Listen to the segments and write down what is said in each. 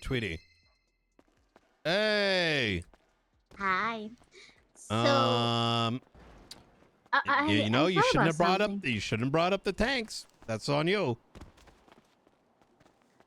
Tweety. Hey. Hi. So You know, I you thought shouldn't about have brought something. up. You shouldn't have brought up the tanks. That's on you.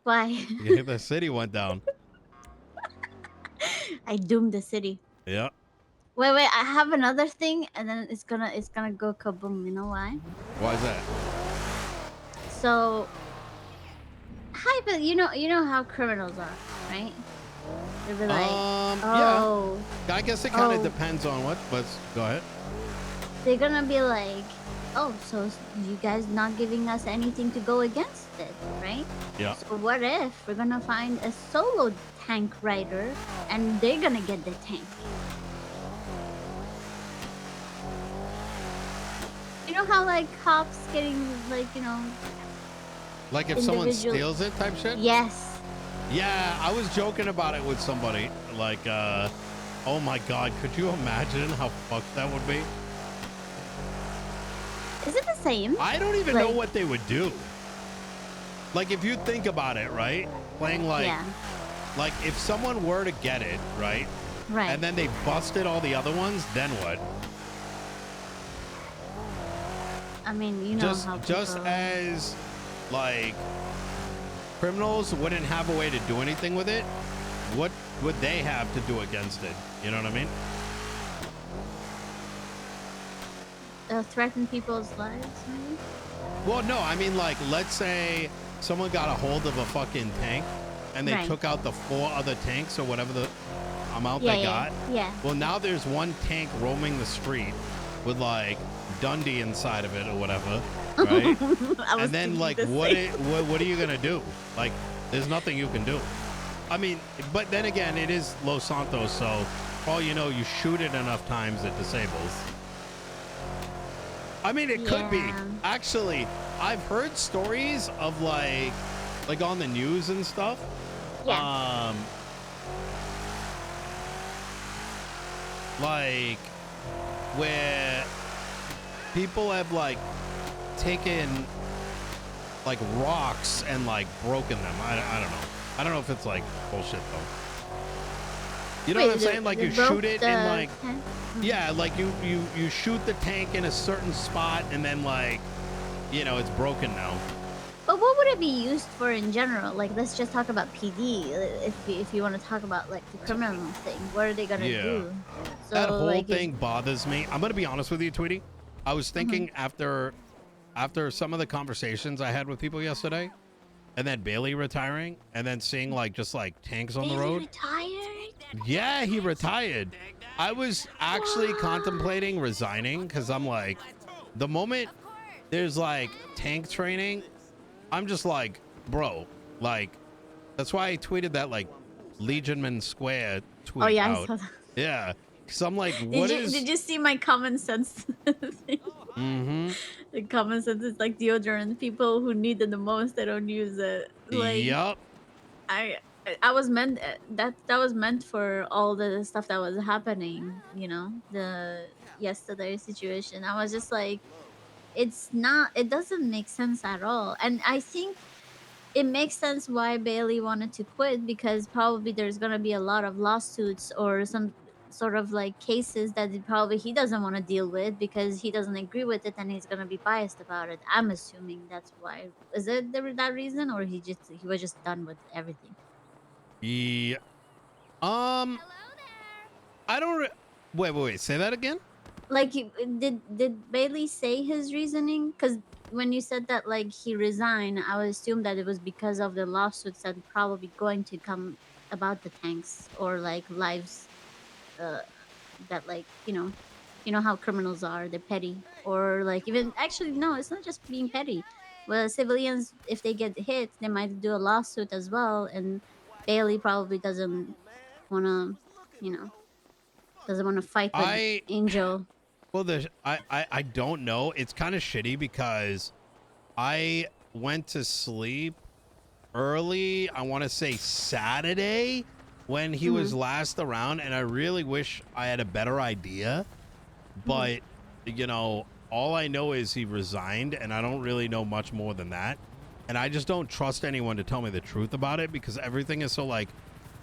Why? The city went down. I doomed the city. Yeah. Wait. I have another thing, and then it's gonna go kaboom. You know why? Why is that? So hi, but you know how criminals are, right? They'll be like, Yeah. oh, I guess it kind of oh. depends on what. Let's go ahead. They're gonna be like, oh, so you guys not giving us anything to go against it, right? Yeah. So what if we're gonna find a solo tank rider and they're gonna get the tank? You know how like cops getting like, Like if someone individual. steals it, type shit. Yes. Yeah, I was joking about it with somebody. Like, oh my god, could you imagine how fucked that would be? Is it the same? I don't even know what they would do. Like, if you think about it, right? Playing like, Yeah. like if someone were to get it, right? Right. And then they busted all the other ones, then what? I mean, you know how just people... as like criminals wouldn't have a way to do anything with it, what would they have to do against it? You know what I mean? threaten people's lives, maybe? Well, no, I mean, like, let's say someone got a hold of a fucking tank and they took out the 4 other tanks or whatever the amount they got. Yeah. Well, now there's one tank roaming the street with like Dundee inside of it or whatever, right? And then like, what are you gonna do? Like, there's nothing you can do. I mean, but then again, it is Los Santos, so for all you know, you shoot it enough times, it disables. I mean, it could be. Actually, I've heard stories of like on the news and stuff. Yeah. Like where people have like taken like rocks and like broken them. I don't know. I don't know if it's like bullshit though. You know what I'm saying? Like you shoot it in like, yeah, like you shoot the tank in a certain spot and then like, you know, it's broken now. But what would it be used for in general? Like, let's just talk about PD. If you want to talk about like the criminal thing, what are they gonna do? So, that whole thing bothers me. I'm gonna be honest with you, Tweety. I was thinking after some of the conversations I had with people yesterday, and then Bailey retiring, and then seeing like just like tanks on the road. Retired? Yeah, he retired. I was actually contemplating resigning because I'm like, the moment there's like tank training, I'm just like, bro, like, that's why I tweeted that like Legionman Square tweet. Oh yeah, out. I saw that. Yeah, because I'm like, Did you see my common sense thing? Mm-hmm. The common sense is like deodorant. People who need it the most, they don't use it. Like, yup. I was meant that was meant for all the stuff that was happening. You know, the yesterday situation. I was just like, it's not. It doesn't make sense at all. And I think it makes sense why Bailey wanted to quit, because probably there's gonna be a lot of lawsuits or some sort of like cases that he doesn't want to deal with because he doesn't agree with it and he's gonna be biased about it. I'm assuming that's why. Is it that reason, or he was just done with everything? Yeah. I don't. Wait. Say that again. Like, did Bailey say his reasoning? Because when you said that like he resigned, I would assume that it was because of the lawsuits that probably going to come about the tanks or like lives, that like you know how criminals are, they're petty, or like even actually no, it's not just being petty. Well, civilians, if they get hit, they might do a lawsuit as well, and Bailey probably doesn't want to, doesn't want to fight with Angel. Well, I don't know. It's kind of shitty because I went to sleep early. I want to say Saturday when he was last around, and I really wish I had a better idea. But you know, all I know is he resigned, and I don't really know much more than that. and I just don't trust anyone to tell me the truth about it because everything is so like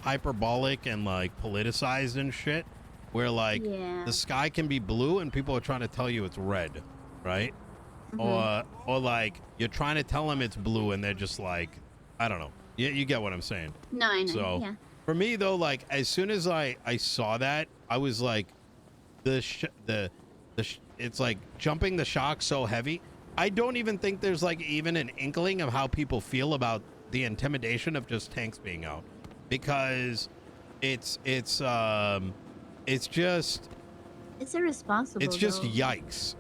hyperbolic and like politicized and shit. Where like Yeah. the sky can be blue and people are trying to tell you it's red, right? Or like you're trying to tell them it's blue and they're just like, I don't know. You get what I'm saying? No, I know. So Yeah. for me though, like as soon as I saw that, I was like, it's like jumping the shock so heavy. I don't even think there's like even an inkling of how people feel about the intimidation of just tanks being out, because it's just irresponsible. it's just though. yikes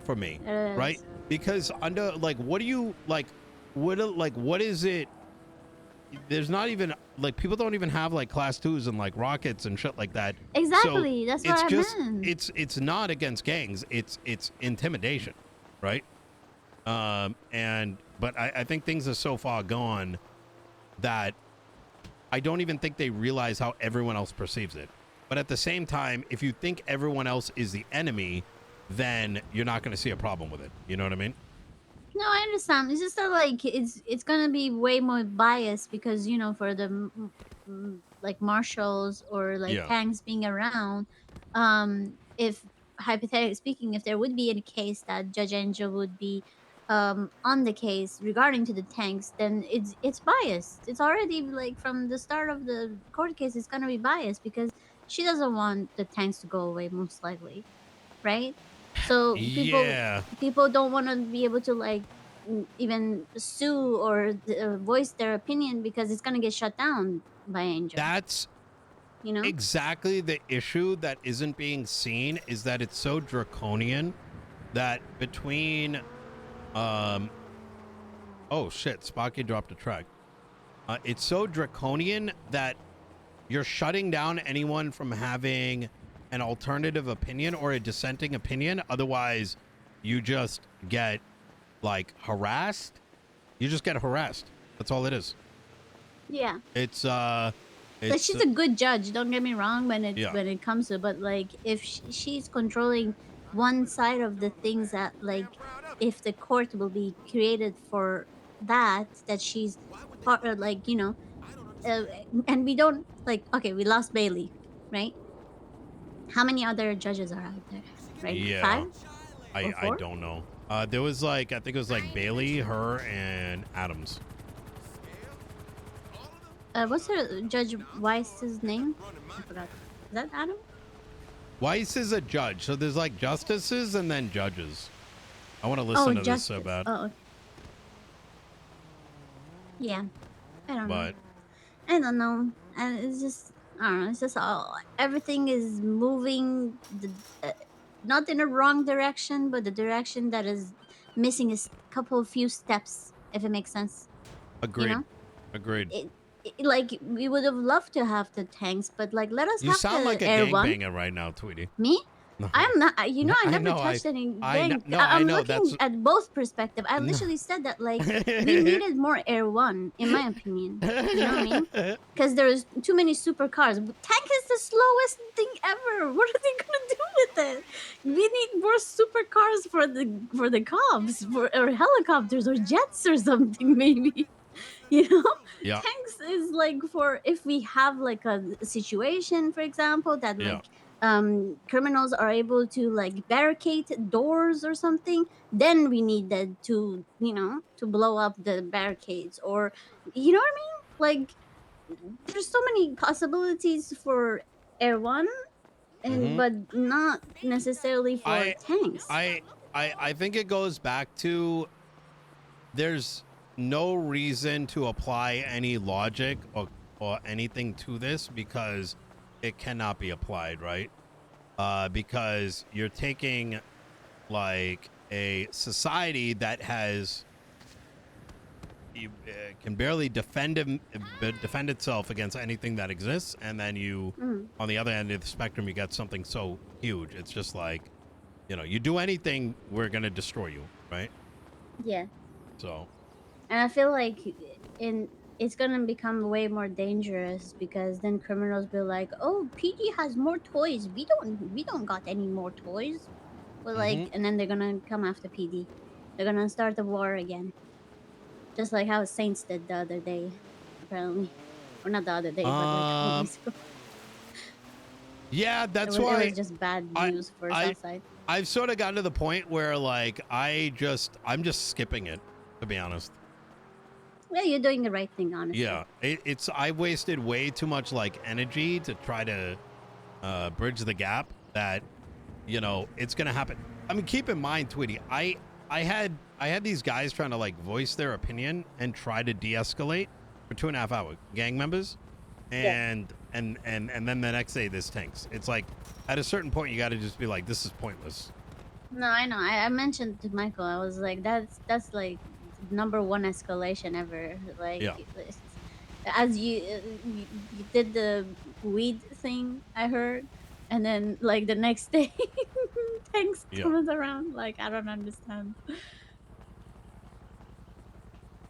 for me, It is. right? Because under like what do you like what is it? There's not even like people don't even have like class 2s and like rockets and shit like that. Exactly. So That's what it's I meant. it's not against gangs. It's intimidation, right? And but I think things are so far gone that I don't even think they realize how everyone else perceives it. But at the same time, if you think everyone else is the enemy, then you're not going to see a problem with it. You know what I mean? No, I understand. It's just that like it's gonna be way more biased because for the like marshals or like Yeah. tanks being around, if hypothetically speaking, if there would be any case that Judge Angel would be on the case regarding to the tanks, then it's biased. It's already like from the start of the court case, it's gonna be biased because she doesn't want the tanks to go away, most likely, right? So Yeah. people don't want to be able to like even sue or voice their opinion because it's gonna get shut down by Angel. That's You know? exactly the issue that isn't being seen, is that it's so draconian that between oh shit, Spocky dropped a track. It's so draconian that you're shutting down anyone from having an alternative opinion or a dissenting opinion. Otherwise, you just get like harassed. You just get harassed. That's all it is. Yeah. It's Like she's a good judge. Don't get me wrong when Yeah. it comes to, but like if she's controlling one side of the things that like if the court will be created for that she's part of, like and we don't like okay, we lost Bailey, right? How many other judges are out there? Right? Yeah. 5 or I 4? don't know. There was like, I think it was like Bailey, her, and Adams. What's her Judge Weiss's name? I forgot. Is that Adam? Weiss is a judge, so there's like justices and then judges. I want to listen to this so bad. Oh, okay. Yeah. I don't know. But I don't know. And it's just I don't know. It's just all everything is moving not in a wrong direction, but the direction that is missing a couple of few steps, if it makes sense. agreed. You know? Agreed. Like we would have loved to have the tanks, but like let us You have sound the like a Air One. gangbanger right now, Tweety. Me? No. I'm not. I I never know, touched any I gang. know, I I'm know, looking that's- at both perspective. I literally said that like we needed more Air One, in my opinion. You know what I mean? Because there's too many supercars. Tank is the slowest thing ever. What are they gonna do with it? We need more supercars for the cops, or helicopters, or jets, or something maybe. You know, Yeah. tanks is like for if we have like a situation, for example, that Yeah. like criminals are able to like barricade doors or something, then we needed to to blow up the barricades, or you know what I mean, like there's so many possibilities for Air One, and but not necessarily for tanks. I think it goes back to there's no reason to apply any logic or anything to this because it cannot be applied, right? Because you're taking like a society that has can barely defend itself against anything that exists, and then you on the other end of the spectrum you got something so huge. It's just like, you do anything, we're gonna destroy you, right? Yeah. So And I feel like it's gonna become way more dangerous because then criminals be like, "Oh, PD has more toys. We don't got any more toys." But like, and then they're gonna come after PD. They're gonna start the war again. just like how Saints did the other day, apparently, or not the other day, but like a couple Um, days ago. yeah, It that's was it why was just bad I news for I Southside. I've sort of gotten to the point where like I'm just skipping it, to be honest. Yeah, you're doing the right thing, honestly. Yeah, it's I wasted way too much like energy to try to bridge the gap that it's gonna happen. I mean, keep in mind, Tweety, I had these guys trying to like voice their opinion and try to de-escalate for 2.5 hours, gang members, Yeah. and then the next day this tanks. It's like at a certain point you got to just be like, this is pointless. No, I know. I mentioned to Michael. I was like, that's like number one escalation ever. Like, Yeah, as you did the weed thing, I heard, and then like the next day, tanks yeah, comes around. Like, I don't understand,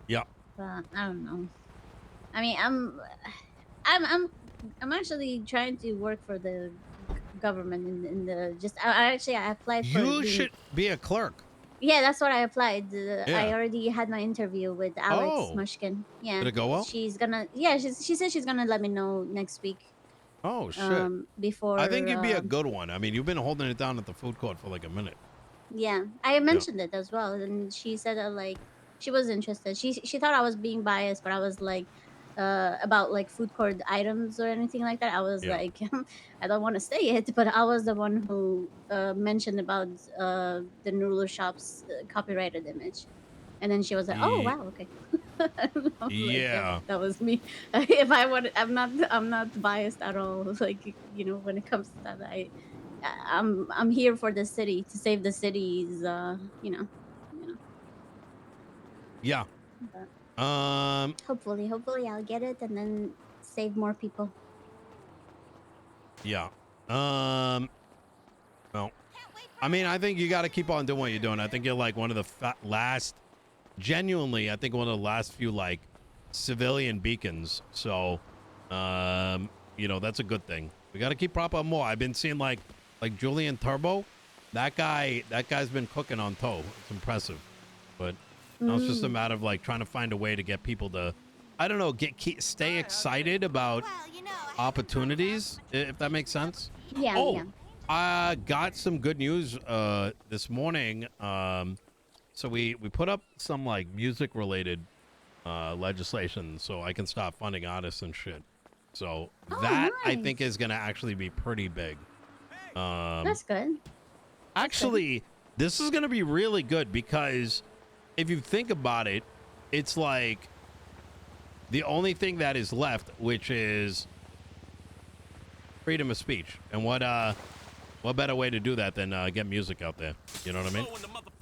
yeah. but I don't know. I mean, I'm, I'm, I'm actually trying to work for the government in the just. I applied for You being. should be a clerk. Yeah, that's what I applied. I Yeah. already had my interview with Alex Oh, Mushkin. did Yeah, it go well? she's gonna. Yeah, she said she's gonna let me know next week. Oh shit. I think Before. you'd be a good one. I mean, you've been holding it down at the food court for like a minute. Yeah, I Yeah. mentioned it as well, and she said that like she was interested. She thought I was being biased, but I was like, about like food court items or anything like that. I was Yeah. like, I don't want to say it, but I was the one who mentioned about the noodle shop's copyrighted image, and then she was like, oh Ye- wow, okay. I was like, yeah, yeah. that was me. If I want, I'm not biased at all. Like when it comes to that, I'm here for the city to save the city's Yeah. but Um. hopefully I'll get it and then save more people. Yeah. Um. Well, I mean, I think you got to keep on doing what you're doing. I think you're like one of the last, genuinely, I think one of the last few like civilian beacons. So, that's a good thing. We got to keep propping up more. I've been seeing like Julian Turbo. That guy's been cooking on toe. It's impressive. But now it's just a Mm. matter of like trying to find a way to get people to, I don't know, stay excited about opportunities, if that makes sense. Yeah, Oh, yeah. I got some good news this morning. So we put up some like music related legislation so I can stop funding artists and shit. So Oh, that I think nice. is gonna actually be pretty big. Um, That's good. That's good. actually, this is gonna be really good because if you think about it, it's like the only thing that is left, which is freedom of speech. And what better way to do that than get music out there? You know what I mean?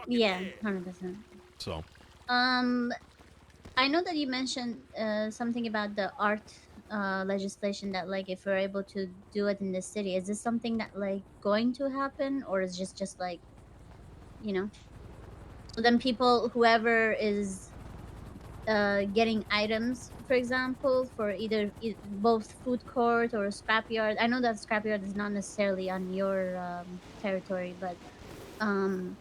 Yeah, 100%. So Um, I know that you mentioned something about the art legislation that like if we're able to do it in the city, is this something that like going to happen or is just like you know? So then people, whoever is getting items, for example, for either both food court or scrapyard. I know that scrapyard is not necessarily on your territory, but um,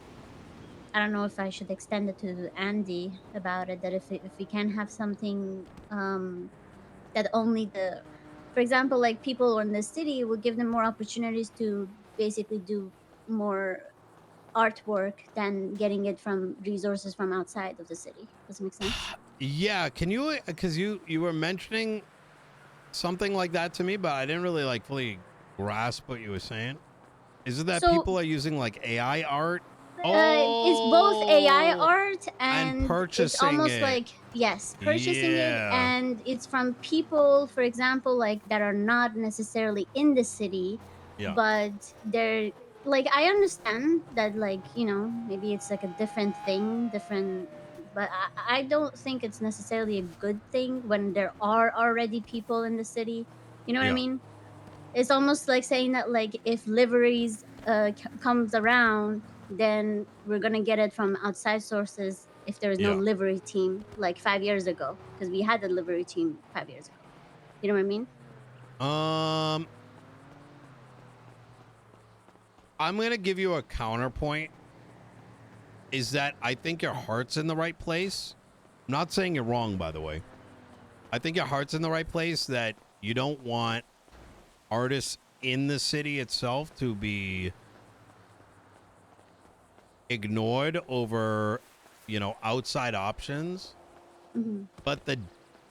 I don't know if I should extend it to Andy about it. That if we can have something that only for example, like people in the city will give them more opportunities to basically do more artwork than getting it from resources from outside of the city. Does it make sense? yeah, can you? Because you were mentioning something like that to me, but I didn't really like fully grasp what you were saying. Is it that So people are using like AI art? it's both AI Oh, art and and it's purchasing almost it. like yes, purchasing it, Yeah, and it's from people, for example, like that are not necessarily in the city, yeah, but they're like I understand that maybe it's like a different thing, different. But I don't think it's necessarily a good thing when there are already people in the city. You know what I yeah, mean? It's almost like saying that like if liveries comes around, then we're gonna get it from outside sources if there is no yeah. livery team like 5 years ago, because we had a livery team 5 years ago. You know what I mean? Um, I'm gonna give you a counterpoint. Is that I think your heart's in the right place. I'm not saying you're wrong, by the way. I think your heart's in the right place, that you don't want artists in the city itself to be ignored over, you know, outside options. But the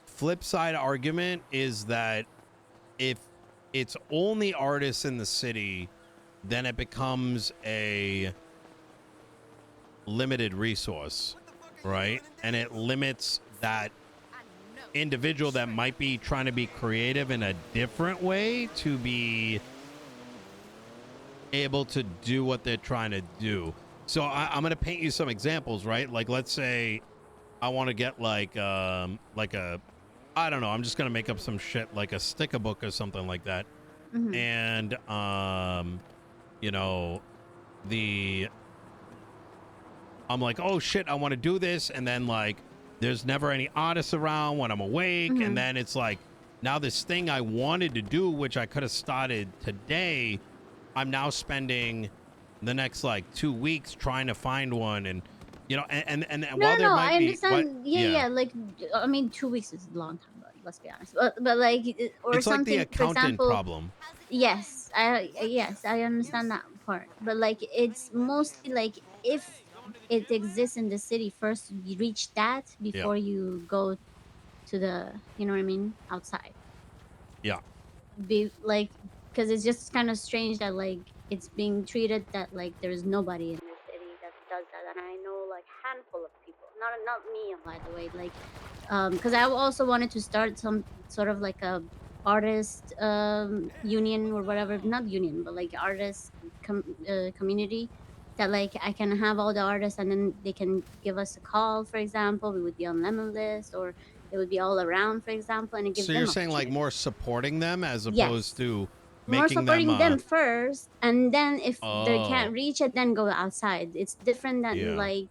flip side argument is that if it's only artists in the city, then it becomes a limited resource, right? And it limits that individual that might be trying to be creative in a different way to be able to do what they're trying to do. So I'm going to paint you some examples, right? Like, let's say I want to get like a, I don't know, I'm just going to make up some shit, like a sticker book or something like that. And, you know, I'm like, oh shit, I want to do this. And then like, there's never any artists around when I'm awake. And then it's like, now this thing I wanted to do, which I could have started today, I'm now spending the next like 2 weeks trying to find one. And, you know, and while there might I be, understand. Yeah, like, I mean, 2 weeks is a long time, but let's be honest. But like, or it's something, like the for accountant example, problem. yes, I understand that part. But like, it's mostly like, if it exists in the city, first you reach that Yeah. before you go to the, you know what I mean, outside. Yeah. Be like, because it's just kind of strange that like it's being treated that like there's nobody in the city that does that. And I know like handful of people, not me, by the way, like, because I also wanted to start some sort of like a artist union or whatever, not union, but like artist community, that like I can have all the artists and then they can give us a call, for example, we would be on lemon list, or it would be all around, for example, and it gives So you're them saying like opportunity. more supporting them as opposed Yes, to more making them, supporting them first, and then if they oh, can't reach it, then go outside. It's different than yeah. like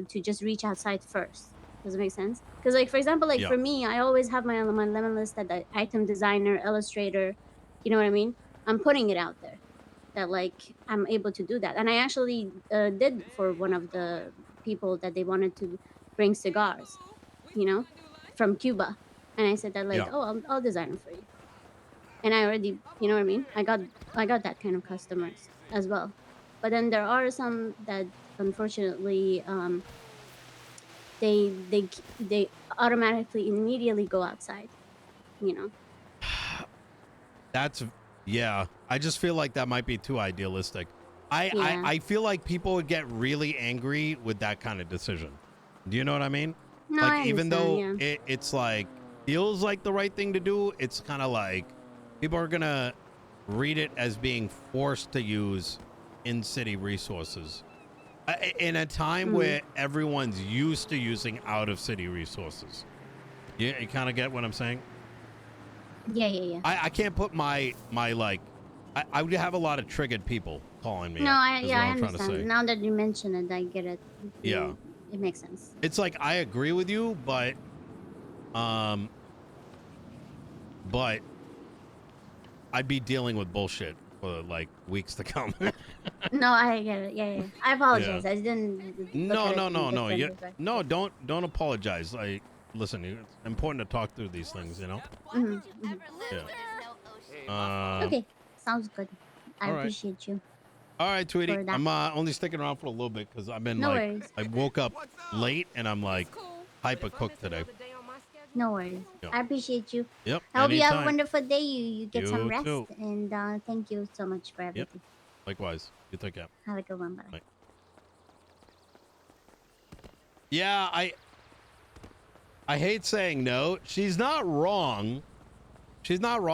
to just reach outside first. Does it make sense? Because like, for example, like Yeah. for me, I always have my lemon list that the item designer, illustrator, you know what I mean, I'm putting it out there, that like I'm able to do that. And I actually did for one of the people that they wanted to bring cigars, you know, from Cuba. And I said that like, Yeah. oh, I'll design it for you. And I already, you know what I mean, I got that kind of customers as well. But then there are some that unfortunately they automatically immediately go outside, you know. That's, yeah. I just feel like that might be too idealistic. I, Yeah. I feel like people would get really angry with that kind of decision. Do you know what I mean? No, Like, I even understand. though Yeah. it's like feels like the right thing to do, it's kind of like people are gonna read it as being forced to use in-city resources in a time where everyone's used to using out-of-city resources. You kind of get what I'm saying? Yeah. I can't put my like, I would have a lot of triggered people calling me No, up, I is yeah, what I I'm trying to understand. say. Now that you mention it, I get it. Yeah. It makes sense. It's like, I agree with you, but I'd be dealing with bullshit for like weeks to come. No, I get it. Yeah. I Yeah. apologize. I didn't look at it in a No. different perspective. No, don't apologize. Like, listen, it's important to talk through these things, you know? Yeah. Okay, sounds good. I All right. appreciate you All right, Tweety. for that. I'm only sticking around for a little bit because I've been No like, worries. I woke up late and I'm like hyper cooked today. No worries. Yep. I appreciate you. Yep. I hope you have a Anytime. wonderful day. You get some You rest, too. and thank you so much for Yep. everything. Likewise. You take care. Have a good one. Bye. Bye. Yeah, I hate saying no. She's not wrong. She's not wrong.